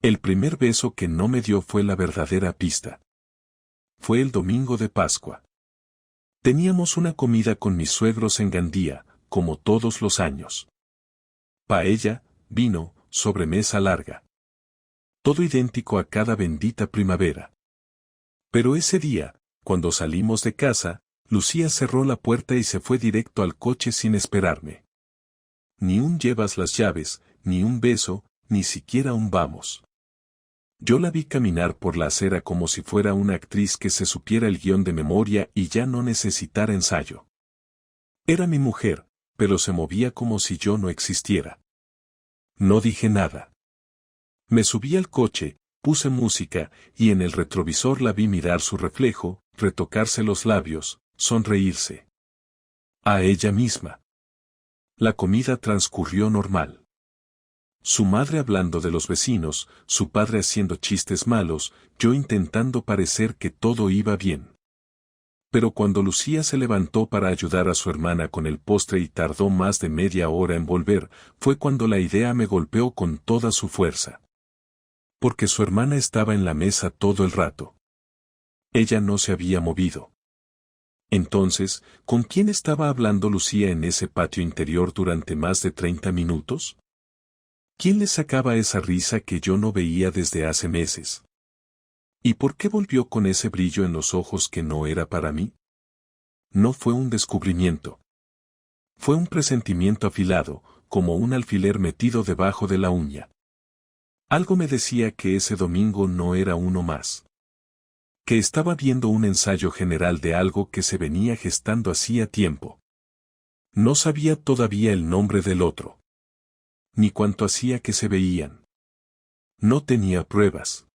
El primer beso que no me dio fue la verdadera pista. Fue el domingo de Pascua. Teníamos una comida con mis suegros en Gandía, como todos los años. Paella, vino, sobremesa larga. Todo idéntico a cada bendita primavera. Pero ese día, cuando salimos de casa, Lucía cerró la puerta y se fue directo al coche sin esperarme. Ni un llevas las llaves, ni un beso, ni siquiera un vamos. Yo la vi caminar por la acera como si fuera una actriz que se supiera el guión de memoria y ya no necesitara ensayo. Era mi mujer, pero se movía como si yo no existiera. No dije nada. Me subí al coche, puse música, y en el retrovisor la vi mirar su reflejo, retocarse los labios, sonreírse. A ella misma. La comida transcurrió normal. Su madre hablando de los vecinos, su padre haciendo chistes malos, yo intentando parecer que todo iba bien. Pero cuando Lucía se levantó para ayudar a su hermana con el postre y tardó más de media hora en volver, fue cuando la idea me golpeó con toda su fuerza. Porque su hermana estaba en la mesa todo el rato. Ella no se había movido. Entonces, ¿con quién estaba hablando Lucía en ese patio interior durante más de 30 minutos? ¿Quién le sacaba esa risa que yo no veía desde hace meses? ¿Y por qué volvió con ese brillo en los ojos que no era para mí? No fue un descubrimiento. Fue un presentimiento afilado, como un alfiler metido debajo de la uña. Algo me decía que ese domingo no era uno más. Que estaba viendo un ensayo general de algo que se venía gestando hacía tiempo. No sabía todavía el nombre del otro. Ni cuánto hacía que se veían. No tenía pruebas.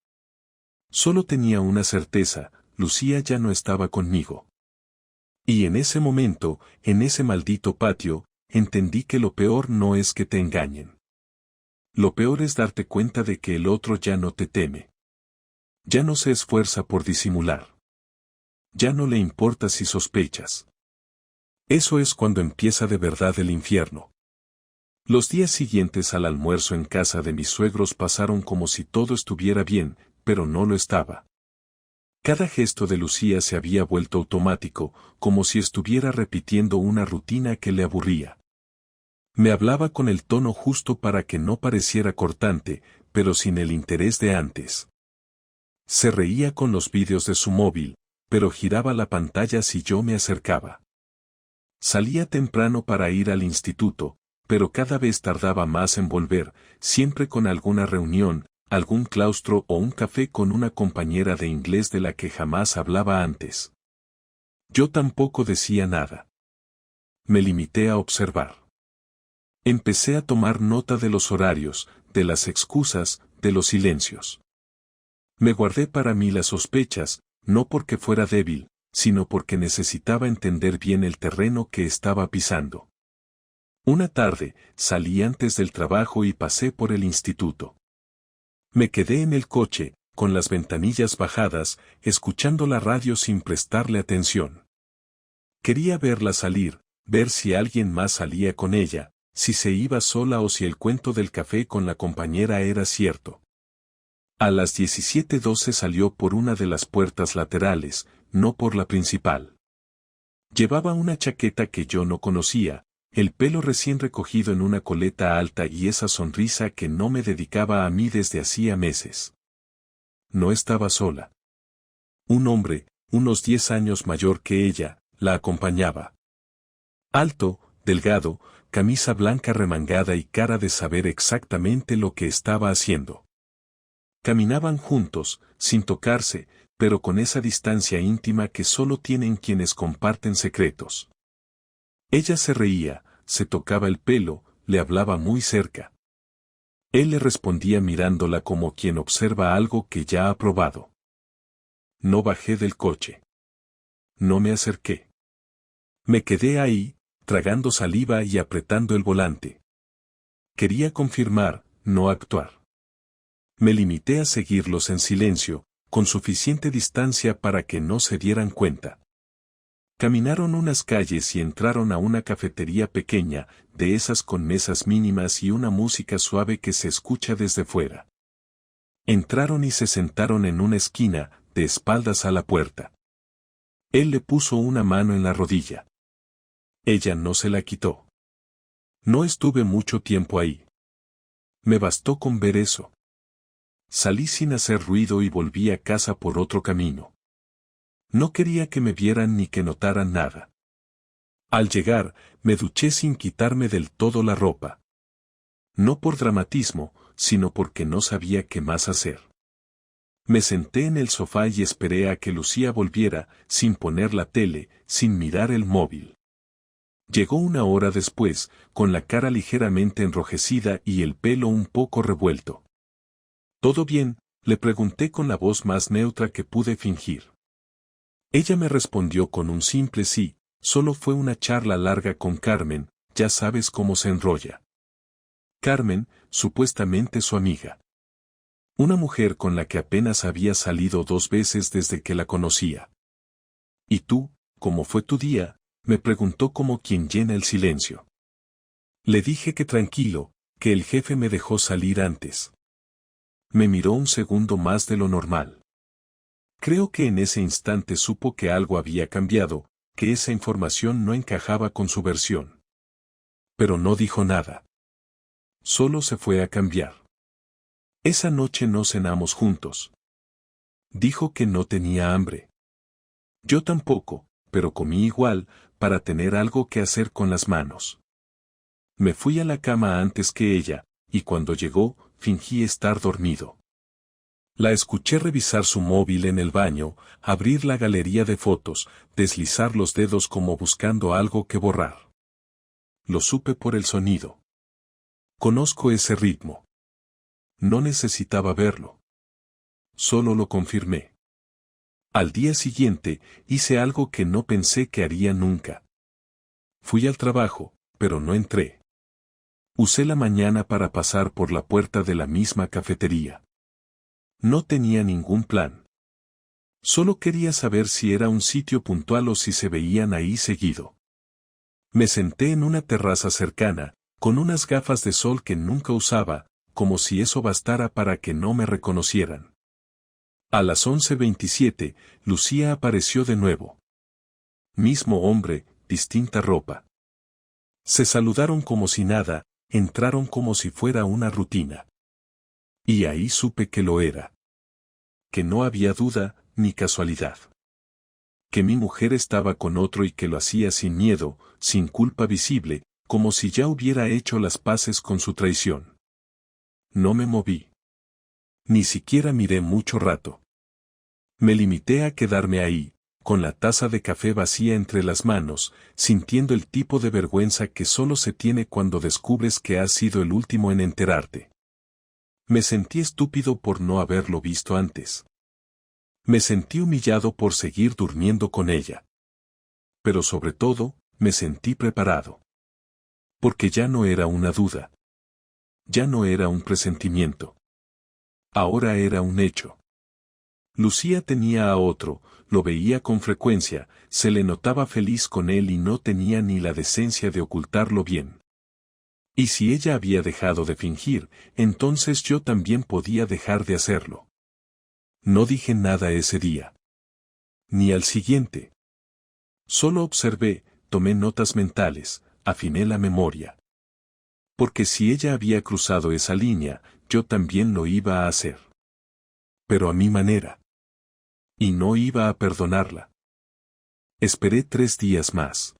Solo tenía una certeza, Lucía ya no estaba conmigo. Y en ese momento, en ese maldito patio, entendí que lo peor no es que te engañen. Lo peor es darte cuenta de que el otro ya no te teme. Ya no se esfuerza por disimular. Ya no le importa si sospechas. Eso es cuando empieza de verdad el infierno. Los días siguientes al almuerzo en casa de mis suegros pasaron como si todo estuviera bien, pero no lo estaba. Cada gesto de Lucía se había vuelto automático, como si estuviera repitiendo una rutina que le aburría. Me hablaba con el tono justo para que no pareciera cortante, pero sin el interés de antes. Se reía con los vídeos de su móvil, pero giraba la pantalla si yo me acercaba. Salía temprano para ir al instituto, pero cada vez tardaba más en volver, siempre con alguna reunión, algún claustro o un café con una compañera de inglés de la que jamás hablaba antes. Yo tampoco decía nada. Me limité a observar. Empecé a tomar nota de los horarios, de las excusas, de los silencios. Me guardé para mí las sospechas, no porque fuera débil, sino porque necesitaba entender bien el terreno que estaba pisando. Una tarde, salí antes del trabajo y pasé por el instituto. Me quedé en el coche, con las ventanillas bajadas, escuchando la radio sin prestarle atención. Quería verla salir, ver si alguien más salía con ella, si se iba sola o si el cuento del café con la compañera era cierto. A las 17:12 salió por una de las puertas laterales, no por la principal. Llevaba una chaqueta que yo no conocía, el pelo recién recogido en una coleta alta y esa sonrisa que no me dedicaba a mí desde hacía meses. No estaba sola. Un hombre, unos 10 años mayor que ella, la acompañaba. Alto, delgado, camisa blanca remangada y cara de saber exactamente lo que estaba haciendo. Caminaban juntos, sin tocarse, pero con esa distancia íntima que solo tienen quienes comparten secretos. Ella se reía, se tocaba el pelo, le hablaba muy cerca. Él le respondía mirándola como quien observa algo que ya ha probado. No bajé del coche. No me acerqué. Me quedé ahí, tragando saliva y apretando el volante. Quería confirmar, no actuar. Me limité a seguirlos en silencio, con suficiente distancia para que no se dieran cuenta. Caminaron unas calles y entraron a una cafetería pequeña, de esas con mesas mínimas y una música suave que se escucha desde fuera. Entraron y se sentaron en una esquina, de espaldas a la puerta. Él le puso una mano en la rodilla. Ella no se la quitó. No estuve mucho tiempo ahí. Me bastó con ver eso. Salí sin hacer ruido y volví a casa por otro camino. No quería que me vieran ni que notaran nada. Al llegar, me duché sin quitarme del todo la ropa. No por dramatismo, sino porque no sabía qué más hacer. Me senté en el sofá y esperé a que Lucía volviera, sin poner la tele, sin mirar el móvil. Llegó una hora después, con la cara ligeramente enrojecida y el pelo un poco revuelto. ¿Todo bien?, le pregunté con la voz más neutra que pude fingir. Ella me respondió con un simple sí, solo fue una charla larga con Carmen, ya sabes cómo se enrolla. Carmen, supuestamente su amiga. Una mujer con la que apenas había salido 2 veces desde que la conocía. ¿Y tú, cómo fue tu día?, me preguntó como quien llena el silencio. Le dije que tranquilo, que el jefe me dejó salir antes. Me miró un segundo más de lo normal. Creo que en ese instante supo que algo había cambiado, que esa información no encajaba con su versión. Pero no dijo nada. Solo se fue a cambiar. Esa noche no cenamos juntos. Dijo que no tenía hambre. Yo tampoco, pero comí igual, para tener algo que hacer con las manos. Me fui a la cama antes que ella, y cuando llegó, fingí estar dormido. La escuché revisar su móvil en el baño, abrir la galería de fotos, deslizar los dedos como buscando algo que borrar. Lo supe por el sonido. Conozco ese ritmo. No necesitaba verlo. Solo lo confirmé. Al día siguiente, hice algo que no pensé que haría nunca. Fui al trabajo, pero no entré. Usé la mañana para pasar por la puerta de la misma cafetería. No tenía ningún plan. Solo quería saber si era un sitio puntual o si se veían ahí seguido. Me senté en una terraza cercana, con unas gafas de sol que nunca usaba, como si eso bastara para que no me reconocieran. A las 11:27, Lucía apareció de nuevo. Mismo hombre, distinta ropa. Se saludaron como si nada, entraron como si fuera una rutina. Y ahí supe que lo era. Que no había duda, ni casualidad. Que mi mujer estaba con otro y que lo hacía sin miedo, sin culpa visible, como si ya hubiera hecho las paces con su traición. No me moví. Ni siquiera miré mucho rato. Me limité a quedarme ahí, con la taza de café vacía entre las manos, sintiendo el tipo de vergüenza que solo se tiene cuando descubres que has sido el último en enterarte. Me sentí estúpido por no haberlo visto antes. Me sentí humillado por seguir durmiendo con ella. Pero sobre todo, me sentí preparado. Porque ya no era una duda. Ya no era un presentimiento. Ahora era un hecho. Lucía tenía a otro, lo veía con frecuencia, se le notaba feliz con él y no tenía ni la decencia de ocultarlo bien. Y si ella había dejado de fingir, entonces yo también podía dejar de hacerlo. No dije nada ese día. Ni al siguiente. Solo observé, tomé notas mentales, afiné la memoria. Porque si ella había cruzado esa línea, yo también lo iba a hacer. Pero a mi manera. Y no iba a perdonarla. Esperé 3 días más.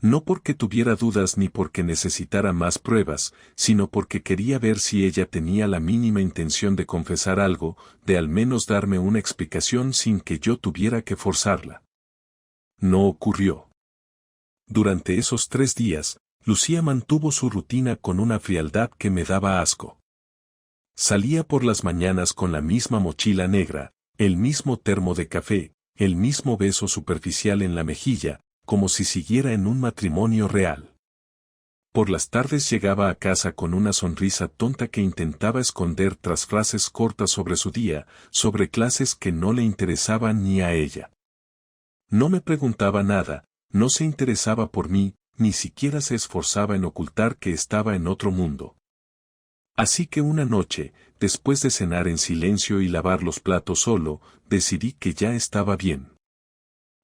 No porque tuviera dudas ni porque necesitara más pruebas, sino porque quería ver si ella tenía la mínima intención de confesar algo, de al menos darme una explicación sin que yo tuviera que forzarla. No ocurrió. Durante esos 3 días, Lucía mantuvo su rutina con una frialdad que me daba asco. Salía por las mañanas con la misma mochila negra, el mismo termo de café, el mismo beso superficial en la mejilla, como si siguiera en un matrimonio real. Por las tardes llegaba a casa con una sonrisa tonta que intentaba esconder tras frases cortas sobre su día, sobre clases que no le interesaban ni a ella. No me preguntaba nada, no se interesaba por mí, ni siquiera se esforzaba en ocultar que estaba en otro mundo. Así que una noche, después de cenar en silencio y lavar los platos solo, decidí que ya estaba bien.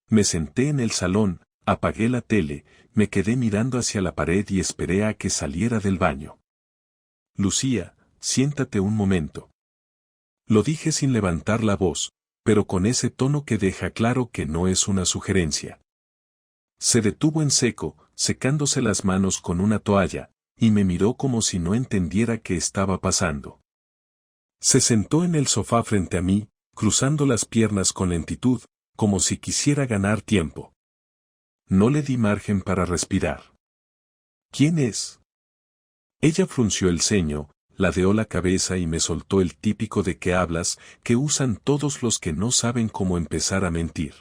Me senté en el salón, apagué la tele, me quedé mirando hacia la pared y esperé a que saliera del baño. Lucía, siéntate un momento. Lo dije sin levantar la voz, pero con ese tono que deja claro que no es una sugerencia. Se detuvo en seco, secándose las manos con una toalla, y me miró como si no entendiera qué estaba pasando. Se sentó en el sofá frente a mí, cruzando las piernas con lentitud, como si quisiera ganar tiempo. No le di margen para respirar. ¿Quién es? Ella frunció el ceño, ladeó la cabeza y me soltó el típico de qué hablas, que usan todos los que no saben cómo empezar a mentir.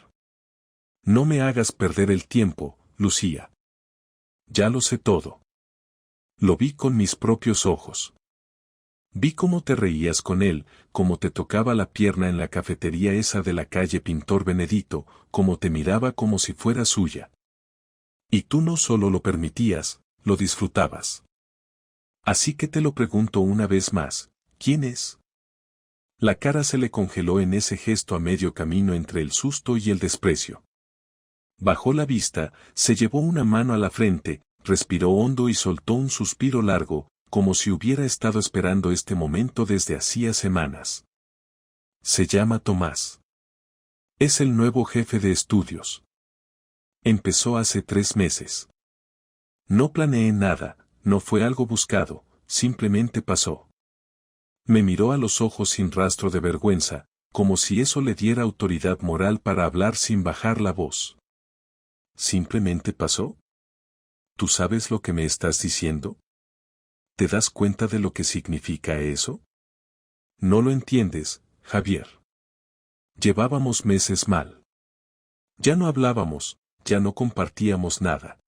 No me hagas perder el tiempo, Lucía. Ya lo sé todo. Lo vi con mis propios ojos. Vi cómo te reías con él, cómo te tocaba la pierna en la cafetería esa de la calle Pintor Benedito, cómo te miraba como si fuera suya. Y tú no solo lo permitías, lo disfrutabas. Así que te lo pregunto una vez más, ¿quién es? La cara se le congeló en ese gesto a medio camino entre el susto y el desprecio. Bajó la vista, se llevó una mano a la frente, respiró hondo y soltó un suspiro largo, como si hubiera estado esperando este momento desde hacía semanas. Se llama Tomás. Es el nuevo jefe de estudios. Empezó hace 3 meses. No planeé nada, no fue algo buscado, simplemente pasó. Me miró a los ojos sin rastro de vergüenza, como si eso le diera autoridad moral para hablar sin bajar la voz. ¿Simplemente pasó? ¿Tú sabes lo que me estás diciendo? ¿Te das cuenta de lo que significa eso? No lo entiendes, Javier. Llevábamos meses mal. Ya no hablábamos, ya no compartíamos nada.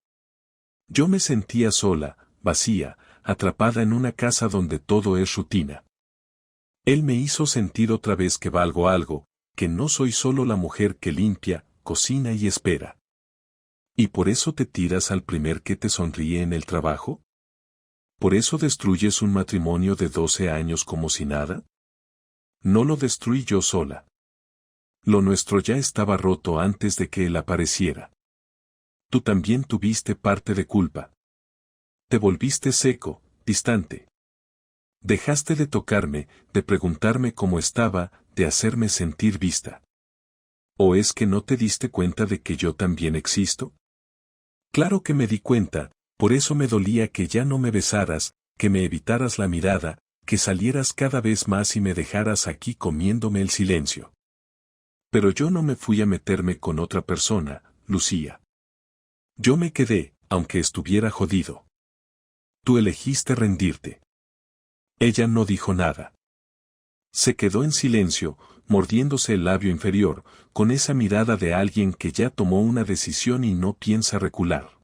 Yo me sentía sola, vacía, atrapada en una casa donde todo es rutina. Él me hizo sentir otra vez que valgo algo, que no soy solo la mujer que limpia, cocina y espera. ¿Y por eso te tiras al primer que te sonríe en el trabajo? ¿Por eso destruyes un matrimonio de 12 años como si nada? No lo destruí yo sola. Lo nuestro ya estaba roto antes de que él apareciera. Tú también tuviste parte de culpa. Te volviste seco, distante. Dejaste de tocarme, de preguntarme cómo estaba, de hacerme sentir vista. ¿O es que no te diste cuenta de que yo también existo? Claro que me di cuenta, por eso me dolía que ya no me besaras, que me evitaras la mirada, que salieras cada vez más y me dejaras aquí comiéndome el silencio. Pero yo no me fui a meterme con otra persona, Lucía. Yo me quedé, aunque estuviera jodido. Tú elegiste rendirte. Ella no dijo nada. Se quedó en silencio, mordiéndose el labio inferior, con esa mirada de alguien que ya tomó una decisión y no piensa recular.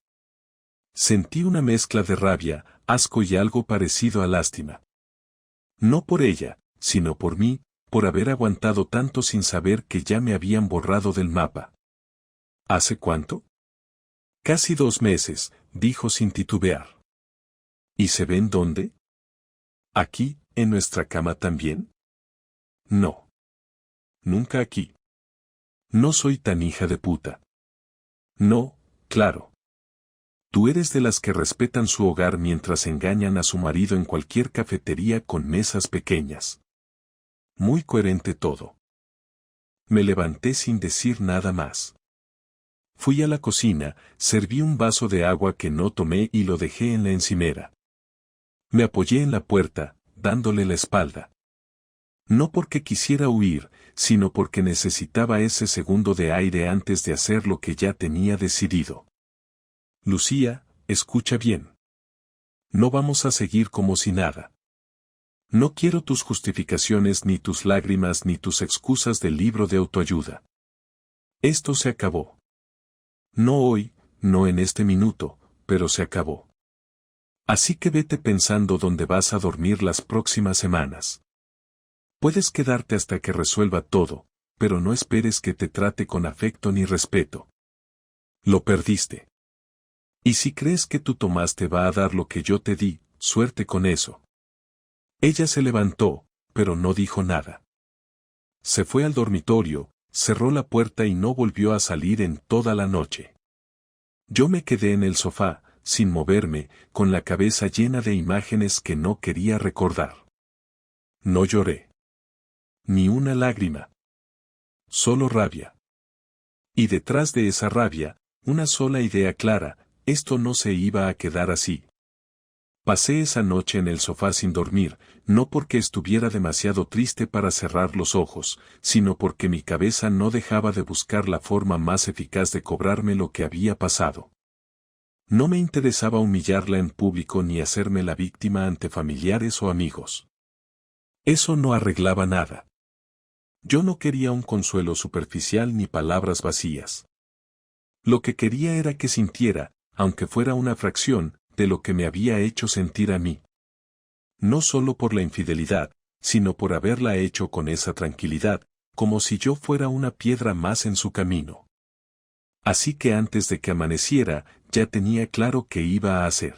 Sentí una mezcla de rabia, asco y algo parecido a lástima. No por ella, sino por mí, por haber aguantado tanto sin saber que ya me habían borrado del mapa. ¿Hace cuánto? Casi 2 meses, dijo sin titubear. ¿Y se ven dónde? ¿Aquí, en nuestra cama también? No. Nunca aquí. No soy tan hija de puta. No, claro. Tú eres de las que respetan su hogar mientras engañan a su marido en cualquier cafetería con mesas pequeñas. Muy coherente todo. Me levanté sin decir nada más. Fui a la cocina, serví un vaso de agua que no tomé y lo dejé en la encimera. Me apoyé en la puerta, dándole la espalda. No porque quisiera huir, sino porque necesitaba ese segundo de aire antes de hacer lo que ya tenía decidido. Lucía, escucha bien. No vamos a seguir como si nada. No quiero tus justificaciones ni tus lágrimas ni tus excusas del libro de autoayuda. Esto se acabó. No hoy, no en este minuto, pero se acabó. Así que vete pensando dónde vas a dormir las próximas semanas. Puedes quedarte hasta que resuelva todo, pero no esperes que te trate con afecto ni respeto. Lo perdiste. Y si crees que tu Tomás te va a dar lo que yo te di, suerte con eso. Ella se levantó, pero no dijo nada. Se fue al dormitorio, cerró la puerta y no volvió a salir en toda la noche. Yo me quedé en el sofá, sin moverme, con la cabeza llena de imágenes que no quería recordar. No lloré. Ni una lágrima. Solo rabia. Y detrás de esa rabia, una sola idea clara: esto no se iba a quedar así. Pasé esa noche en el sofá sin dormir, no porque estuviera demasiado triste para cerrar los ojos, sino porque mi cabeza no dejaba de buscar la forma más eficaz de cobrarme lo que había pasado. No me interesaba humillarla en público ni hacerme la víctima ante familiares o amigos. Eso no arreglaba nada. Yo no quería un consuelo superficial ni palabras vacías. Lo que quería era que sintiera, aunque fuera una fracción, de lo que me había hecho sentir a mí. No solo por la infidelidad, sino por haberla hecho con esa tranquilidad, como si yo fuera una piedra más en su camino. Así que antes de que amaneciera, ya tenía claro qué iba a hacer.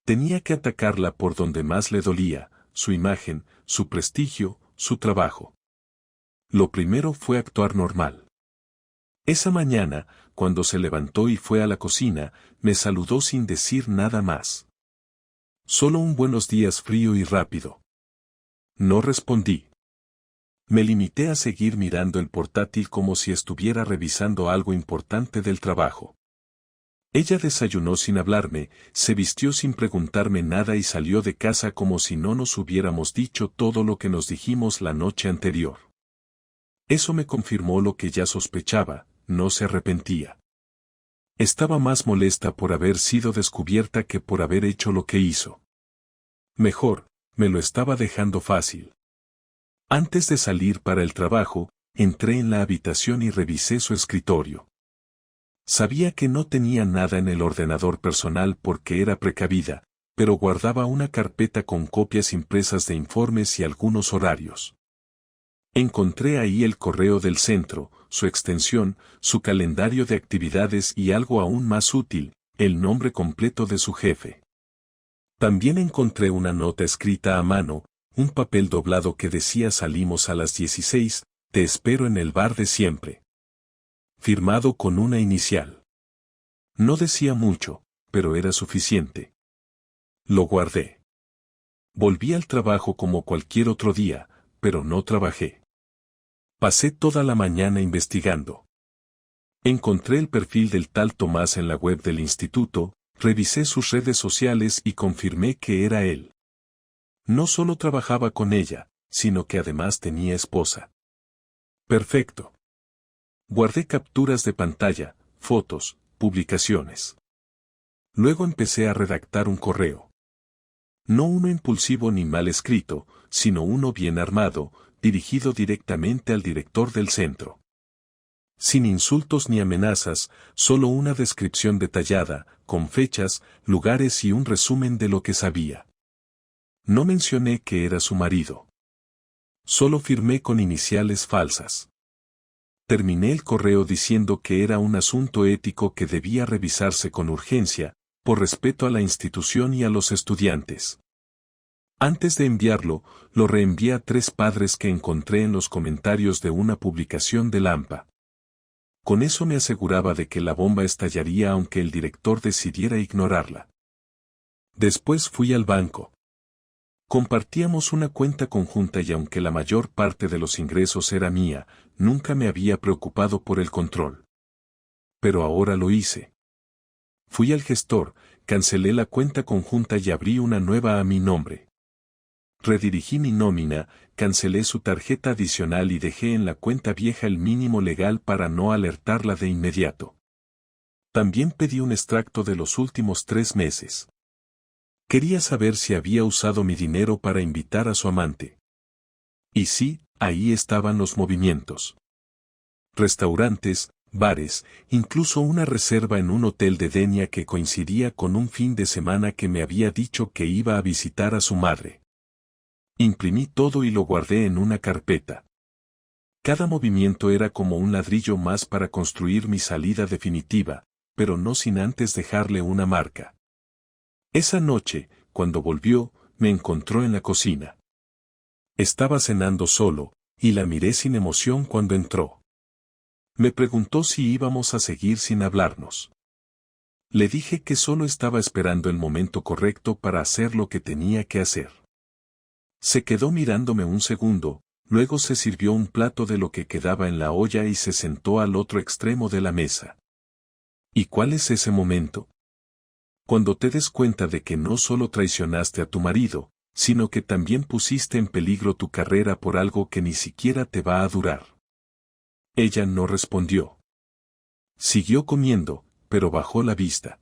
Tenía que atacarla por donde más le dolía: su imagen, su prestigio, su trabajo. Lo primero fue actuar normal. Esa mañana, cuando se levantó y fue a la cocina, me saludó sin decir nada más. Solo un buenos días frío y rápido. No respondí. Me limité a seguir mirando el portátil como si estuviera revisando algo importante del trabajo. Ella desayunó sin hablarme, se vistió sin preguntarme nada y salió de casa como si no nos hubiéramos dicho todo lo que nos dijimos la noche anterior. Eso me confirmó lo que ya sospechaba: no se arrepentía. Estaba más molesta por haber sido descubierta que por haber hecho lo que hizo. Mejor, me lo estaba dejando fácil. Antes de salir para el trabajo, entré en la habitación y revisé su escritorio. Sabía que no tenía nada en el ordenador personal porque era precavida, pero guardaba una carpeta con copias impresas de informes y algunos horarios. Encontré ahí el correo del centro, su extensión, su calendario de actividades y algo aún más útil: el nombre completo de su jefe. También encontré una nota escrita a mano, un papel doblado que decía: salimos a las 16, te espero en el bar de siempre. Firmado con una inicial. No decía mucho, pero era suficiente. Lo guardé. Volví al trabajo como cualquier otro día, pero no trabajé. Pasé toda la mañana investigando. Encontré el perfil del tal Tomás en la web del instituto, revisé sus redes sociales y confirmé que era él. No solo trabajaba con ella, sino que además tenía esposa. Perfecto. Guardé capturas de pantalla, fotos, publicaciones. Luego empecé a redactar un correo. No uno impulsivo ni mal escrito, sino uno bien armado, dirigido directamente al director del centro. Sin insultos ni amenazas, solo una descripción detallada, con fechas, lugares y un resumen de lo que sabía. No mencioné que era su marido. Solo firmé con iniciales falsas. Terminé el correo diciendo que era un asunto ético que debía revisarse con urgencia, por respeto a la institución y a los estudiantes. Antes de enviarlo, lo reenvié a 3 padres que encontré en los comentarios de una publicación de Lampa. Con eso me aseguraba de que la bomba estallaría aunque el director decidiera ignorarla. Después fui al banco. Compartíamos una cuenta conjunta y aunque la mayor parte de los ingresos era mía, nunca me había preocupado por el control. Pero ahora lo hice. Fui al gestor, cancelé la cuenta conjunta y abrí una nueva a mi nombre. Redirigí mi nómina, cancelé su tarjeta adicional y dejé en la cuenta vieja el mínimo legal para no alertarla de inmediato. También pedí un extracto de los últimos 3 meses. Quería saber si había usado mi dinero para invitar a su amante. Y sí, ahí estaban los movimientos. Restaurantes, bares, incluso una reserva en un hotel de Denia que coincidía con un fin de semana que me había dicho que iba a visitar a su madre. Imprimí todo y lo guardé en una carpeta. Cada movimiento era como un ladrillo más para construir mi salida definitiva, pero no sin antes dejarle una marca. Esa noche, cuando volvió, me encontró en la cocina. Estaba cenando solo, y la miré sin emoción cuando entró. Me preguntó si íbamos a seguir sin hablarnos. Le dije que solo estaba esperando el momento correcto para hacer lo que tenía que hacer. Se quedó mirándome un segundo, luego se sirvió un plato de lo que quedaba en la olla y se sentó al otro extremo de la mesa. ¿Y cuál es ese momento? Cuando te des cuenta de que no solo traicionaste a tu marido, sino que también pusiste en peligro tu carrera por algo que ni siquiera te va a durar. Ella no respondió. Siguió comiendo, pero bajó la vista.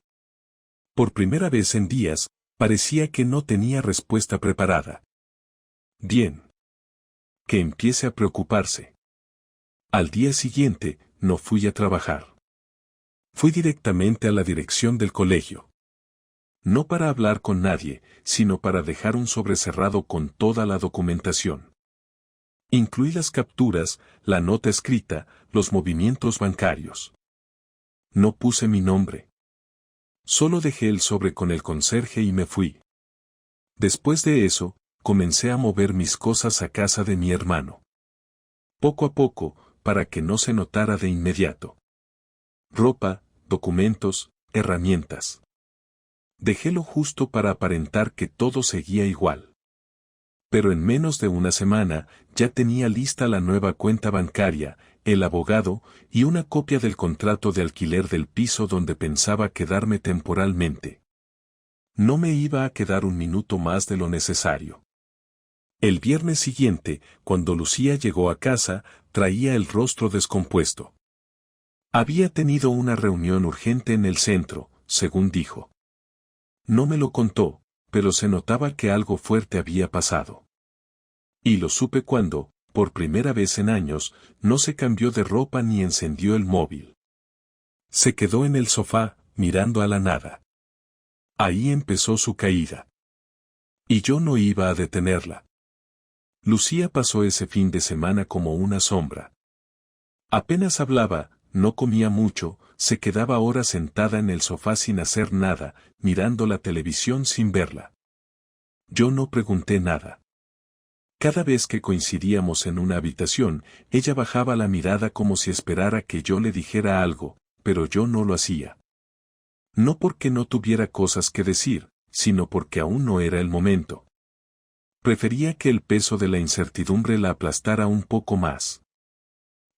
Por primera vez en días, parecía que no tenía respuesta preparada. Bien. Que empiece a preocuparse. Al día siguiente, no fui a trabajar. Fui directamente a la dirección del colegio. No para hablar con nadie, sino para dejar un sobre cerrado con toda la documentación. Incluí las capturas, la nota escrita, los movimientos bancarios. No puse mi nombre. Solo dejé el sobre con el conserje y me fui. Después de eso, comencé a mover mis cosas a casa de mi hermano. Poco a poco, para que no se notara de inmediato. Ropa, documentos, herramientas. Dejé lo justo para aparentar que todo seguía igual. Pero en menos de una semana, ya tenía lista la nueva cuenta bancaria, el abogado, y una copia del contrato de alquiler del piso donde pensaba quedarme temporalmente. No me iba a quedar un minuto más de lo necesario. El viernes siguiente, cuando Lucía llegó a casa, traía el rostro descompuesto. Había tenido una reunión urgente en el centro, según dijo. No me lo contó, pero se notaba que algo fuerte había pasado. Y lo supe cuando, por primera vez en años, no se cambió de ropa ni encendió el móvil. Se quedó en el sofá, mirando a la nada. Ahí empezó su caída. Y yo no iba a detenerla. Lucía pasó ese fin de semana como una sombra. Apenas hablaba, no comía mucho, se quedaba horas sentada en el sofá sin hacer nada, mirando la televisión sin verla. Yo no pregunté nada. Cada vez que coincidíamos en una habitación, ella bajaba la mirada como si esperara que yo le dijera algo, pero yo no lo hacía. No porque no tuviera cosas que decir, sino porque aún no era el momento. Prefería que el peso de la incertidumbre la aplastara un poco más.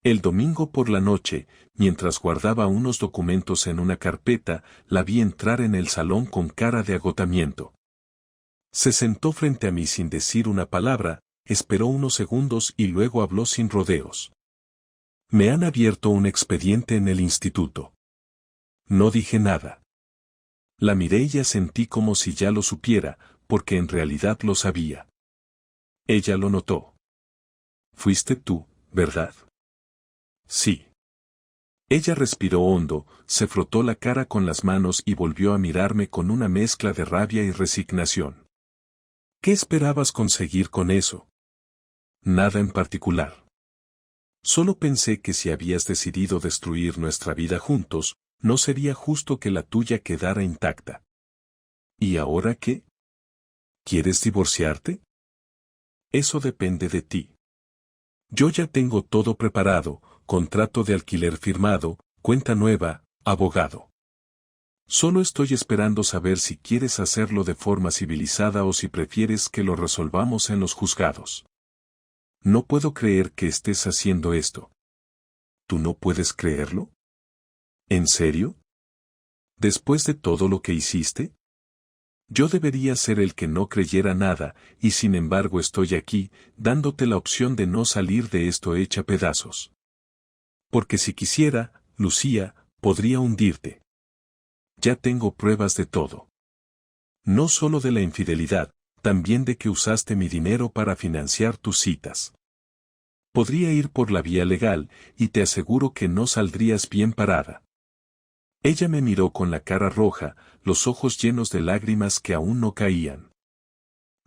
El domingo por la noche, mientras guardaba unos documentos en una carpeta, la vi entrar en el salón con cara de agotamiento. Se sentó frente a mí sin decir una palabra, esperó unos segundos y luego habló sin rodeos. Me han abierto un expediente en el instituto. No dije nada. La miré y ya sentí como si ya lo supiera, porque en realidad lo sabía. Ella lo notó. Fuiste tú, ¿verdad? Sí. Ella respiró hondo, se frotó la cara con las manos y volvió a mirarme con una mezcla de rabia y resignación. ¿Qué esperabas conseguir con eso? Nada en particular. Solo pensé que si habías decidido destruir nuestra vida juntos, no sería justo que la tuya quedara intacta. ¿Y ahora qué? ¿Quieres divorciarte? Eso depende de ti. Yo ya tengo todo preparado, contrato de alquiler firmado, cuenta nueva, abogado. Solo estoy esperando saber si quieres hacerlo de forma civilizada o si prefieres que lo resolvamos en los juzgados. No puedo creer que estés haciendo esto. ¿Tú no puedes creerlo? ¿En serio? ¿Después de todo lo que hiciste? Yo debería ser el que no creyera nada, y sin embargo estoy aquí, dándote la opción de no salir de esto hecha pedazos. Porque si quisiera, Lucía, podría hundirte. Ya tengo pruebas de todo. No solo de la infidelidad, también de que usaste mi dinero para financiar tus citas. Podría ir por la vía legal, y te aseguro que no saldrías bien parada. Ella me miró con la cara roja, los ojos llenos de lágrimas que aún no caían.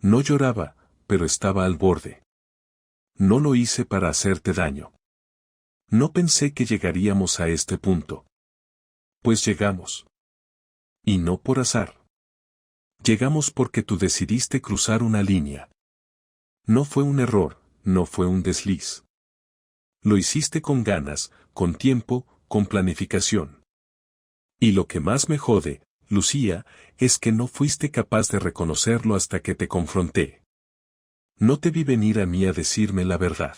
No lloraba, pero estaba al borde. No lo hice para hacerte daño. No pensé que llegaríamos a este punto. Pues llegamos. Y no por azar. Llegamos porque tú decidiste cruzar una línea. No fue un error, no fue un desliz. Lo hiciste con ganas, con tiempo, con planificación. Y lo que más me jode, Lucía, es que no fuiste capaz de reconocerlo hasta que te confronté. No te vi venir a mí a decirme la verdad.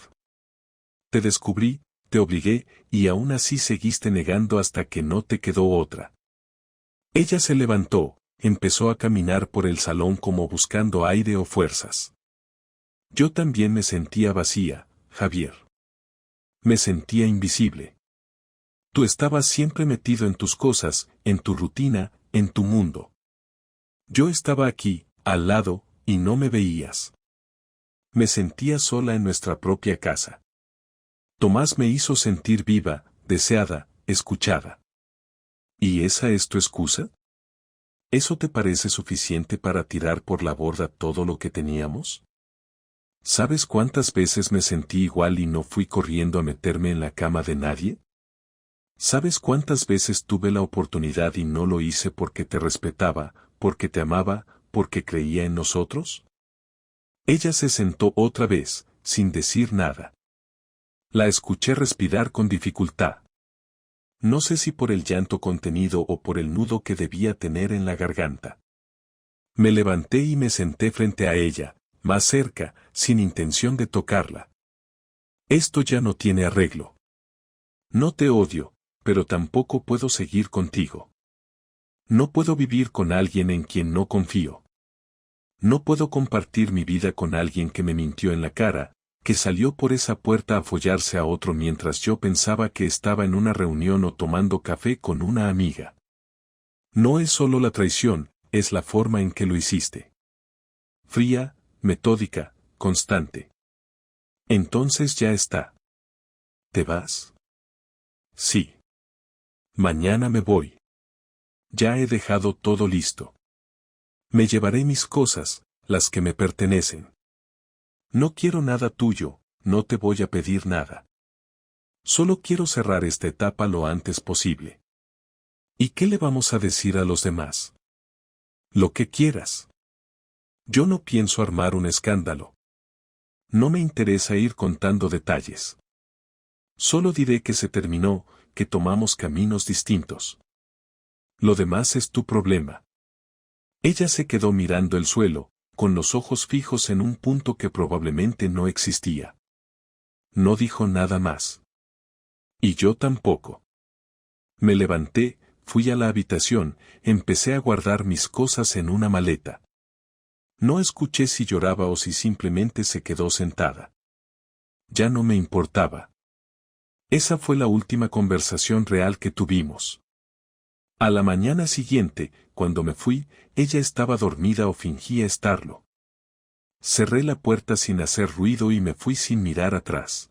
Te descubrí, te obligué, y aún así seguiste negando hasta que no te quedó otra. Ella se levantó, empezó a caminar por el salón como buscando aire o fuerzas. Yo también me sentía vacía, Javier. Me sentía invisible. Tú estabas siempre metido en tus cosas, en tu rutina, en tu mundo. Yo estaba aquí, al lado, y no me veías. Me sentía sola en nuestra propia casa. Tomás me hizo sentir viva, deseada, escuchada. ¿Y esa es tu excusa? ¿Eso te parece suficiente para tirar por la borda todo lo que teníamos? ¿Sabes cuántas veces me sentí igual y no fui corriendo a meterme en la cama de nadie? ¿Sabes cuántas veces tuve la oportunidad y no lo hice porque te respetaba, porque te amaba, porque creía en nosotros? Ella se sentó otra vez, sin decir nada. La escuché respirar con dificultad. No sé si por el llanto contenido o por el nudo que debía tener en la garganta. Me levanté y me senté frente a ella, más cerca, sin intención de tocarla. Esto ya no tiene arreglo. No te odio, pero tampoco puedo seguir contigo. No puedo vivir con alguien en quien no confío. No puedo compartir mi vida con alguien que me mintió en la cara, que salió por esa puerta a follarse a otro mientras yo pensaba que estaba en una reunión o tomando café con una amiga. No es solo la traición, es la forma en que lo hiciste. Fría, metódica, constante. Entonces ya está. ¿Te vas? Sí. Mañana me voy. Ya he dejado todo listo. Me llevaré mis cosas, las que me pertenecen. No quiero nada tuyo, no te voy a pedir nada. Solo quiero cerrar esta etapa lo antes posible. ¿Y qué le vamos a decir a los demás? Lo que quieras. Yo no pienso armar un escándalo. No me interesa ir contando detalles. Solo diré que se terminó, que tomamos caminos distintos. Lo demás es tu problema. Ella se quedó mirando el suelo, con los ojos fijos en un punto que probablemente no existía. No dijo nada más. Y yo tampoco. Me levanté, fui a la habitación, empecé a guardar mis cosas en una maleta. No escuché si lloraba o si simplemente se quedó sentada. Ya no me importaba. Esa fue la última conversación real que tuvimos. A la mañana siguiente, cuando me fui, ella estaba dormida o fingía estarlo. Cerré la puerta sin hacer ruido y me fui sin mirar atrás.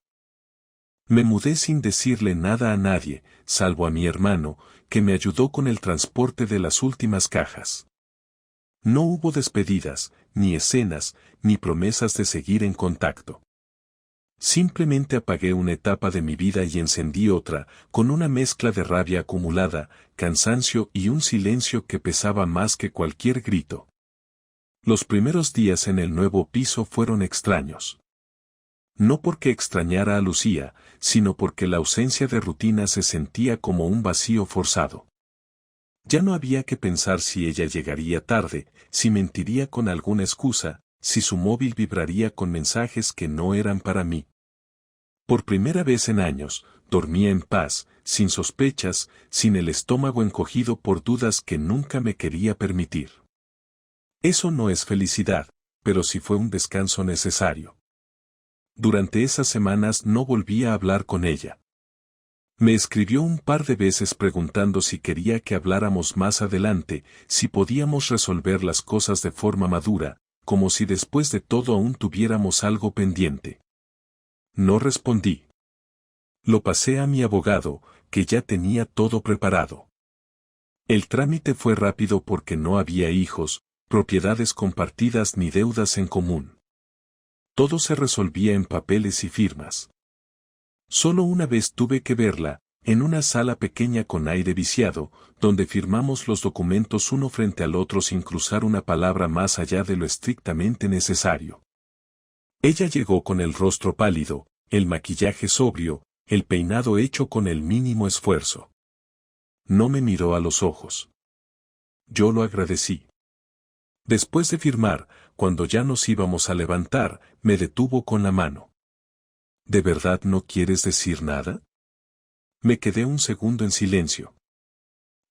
Me mudé sin decirle nada a nadie, salvo a mi hermano, que me ayudó con el transporte de las últimas cajas. No hubo despedidas, ni escenas, ni promesas de seguir en contacto. Simplemente apagué una etapa de mi vida y encendí otra, con una mezcla de rabia acumulada, cansancio y un silencio que pesaba más que cualquier grito. Los primeros días en el nuevo piso fueron extraños. No porque extrañara a Lucía, sino porque la ausencia de rutina se sentía como un vacío forzado. Ya no había que pensar si ella llegaría tarde, si mentiría con alguna excusa, si su móvil vibraría con mensajes que no eran para mí. Por primera vez en años, dormía en paz, sin sospechas, sin el estómago encogido por dudas que nunca me quería permitir. Eso no es felicidad, pero sí fue un descanso necesario. Durante esas semanas no volví a hablar con ella. Me escribió un par de veces preguntando si quería que habláramos más adelante, si podíamos resolver las cosas de forma madura, como si después de todo aún tuviéramos algo pendiente. No respondí. Lo pasé a mi abogado, que ya tenía todo preparado. El trámite fue rápido porque no había hijos, propiedades compartidas ni deudas en común. Todo se resolvía en papeles y firmas. Solo una vez tuve que verla, en una sala pequeña con aire viciado, donde firmamos los documentos uno frente al otro sin cruzar una palabra más allá de lo estrictamente necesario. Ella llegó con el rostro pálido, el maquillaje sobrio, el peinado hecho con el mínimo esfuerzo. No me miró a los ojos. Yo lo agradecí. Después de firmar, cuando ya nos íbamos a levantar, me detuvo con la mano. ¿De verdad no quieres decir nada? Me quedé un segundo en silencio.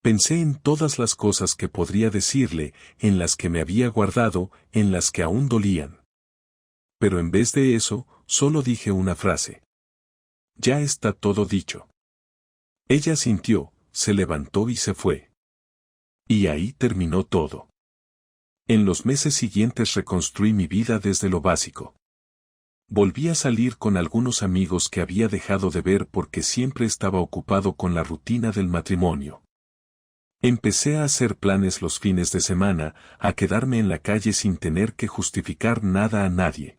Pensé en todas las cosas que podría decirle, en las que me había guardado, en las que aún dolían. Pero en vez de eso, solo dije una frase. Ya está todo dicho. Ella sintió, se levantó y se fue. Y ahí terminó todo. En los meses siguientes reconstruí mi vida desde lo básico. Volví a salir con algunos amigos que había dejado de ver porque siempre estaba ocupado con la rutina del matrimonio. Empecé a hacer planes los fines de semana, a quedarme en la calle sin tener que justificar nada a nadie.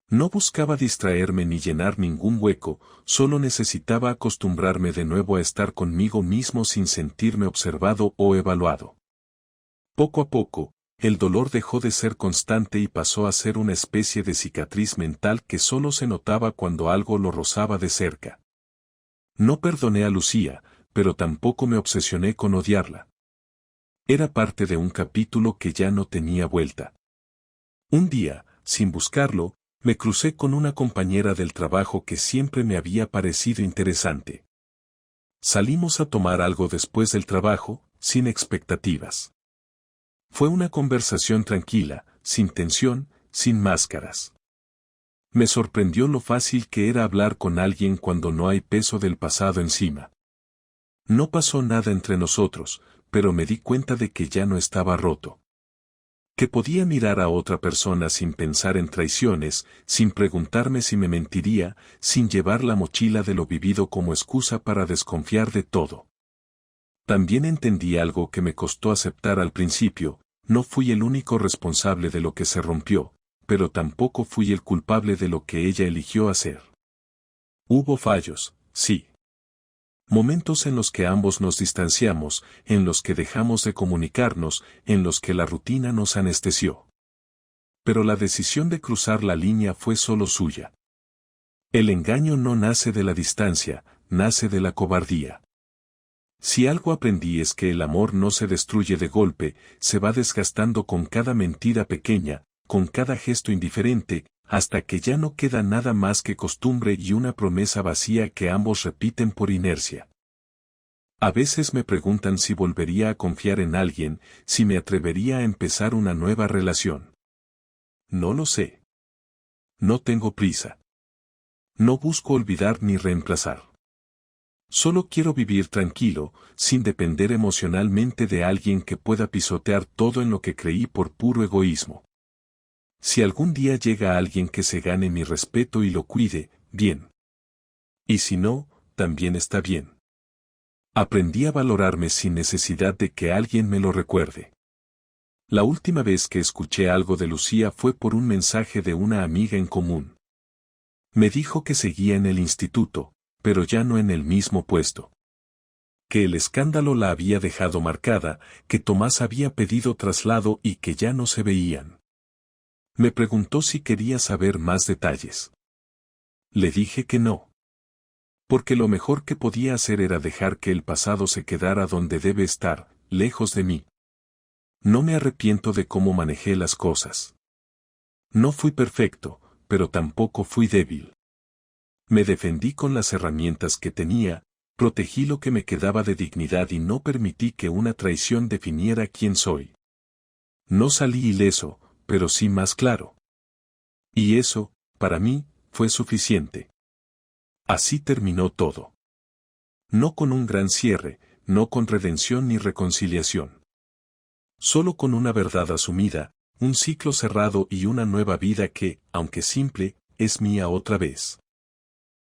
No buscaba distraerme ni llenar ningún hueco, solo necesitaba acostumbrarme de nuevo a estar conmigo mismo sin sentirme observado o evaluado. Poco a poco, el dolor dejó de ser constante y pasó a ser una especie de cicatriz mental que solo se notaba cuando algo lo rozaba de cerca. No perdoné a Lucía, pero tampoco me obsesioné con odiarla. Era parte de un capítulo que ya no tenía vuelta. Un día, sin buscarlo, me crucé con una compañera del trabajo que siempre me había parecido interesante. Salimos a tomar algo después del trabajo, sin expectativas. Fue una conversación tranquila, sin tensión, sin máscaras. Me sorprendió lo fácil que era hablar con alguien cuando no hay peso del pasado encima. No pasó nada entre nosotros, pero me di cuenta de que ya no estaba roto. Que podía mirar a otra persona sin pensar en traiciones, sin preguntarme si me mentiría, sin llevar la mochila de lo vivido como excusa para desconfiar de todo. También entendí algo que me costó aceptar al principio. No fui el único responsable de lo que se rompió, pero tampoco fui el culpable de lo que ella eligió hacer. Hubo fallos, sí. Momentos en los que ambos nos distanciamos, en los que dejamos de comunicarnos, en los que la rutina nos anestesió. Pero la decisión de cruzar la línea fue solo suya. El engaño no nace de la distancia, nace de la cobardía. Si algo aprendí es que el amor no se destruye de golpe, se va desgastando con cada mentira pequeña, con cada gesto indiferente, hasta que ya no queda nada más que costumbre y una promesa vacía que ambos repiten por inercia. A veces me preguntan si volvería a confiar en alguien, si me atrevería a empezar una nueva relación. No lo sé. No tengo prisa. No busco olvidar ni reemplazar. Solo quiero vivir tranquilo, sin depender emocionalmente de alguien que pueda pisotear todo en lo que creí por puro egoísmo. Si algún día llega alguien que se gane mi respeto y lo cuide, bien. Y si no, también está bien. Aprendí a valorarme sin necesidad de que alguien me lo recuerde. La última vez que escuché algo de Lucía fue por un mensaje de una amiga en común. Me dijo que seguía en el instituto, pero ya no en el mismo puesto. Que el escándalo la había dejado marcada, que Tomás había pedido traslado y que ya no se veían. Me preguntó si quería saber más detalles. Le dije que no. Porque lo mejor que podía hacer era dejar que el pasado se quedara donde debe estar, lejos de mí. No me arrepiento de cómo manejé las cosas. No fui perfecto, pero tampoco fui débil. Me defendí con las herramientas que tenía, protegí lo que me quedaba de dignidad y no permití que una traición definiera quién soy. No salí ileso, pero sí más claro. Y eso, para mí, fue suficiente. Así terminó todo. No con un gran cierre, no con redención ni reconciliación. Solo con una verdad asumida, un ciclo cerrado y una nueva vida que, aunque simple, es mía otra vez.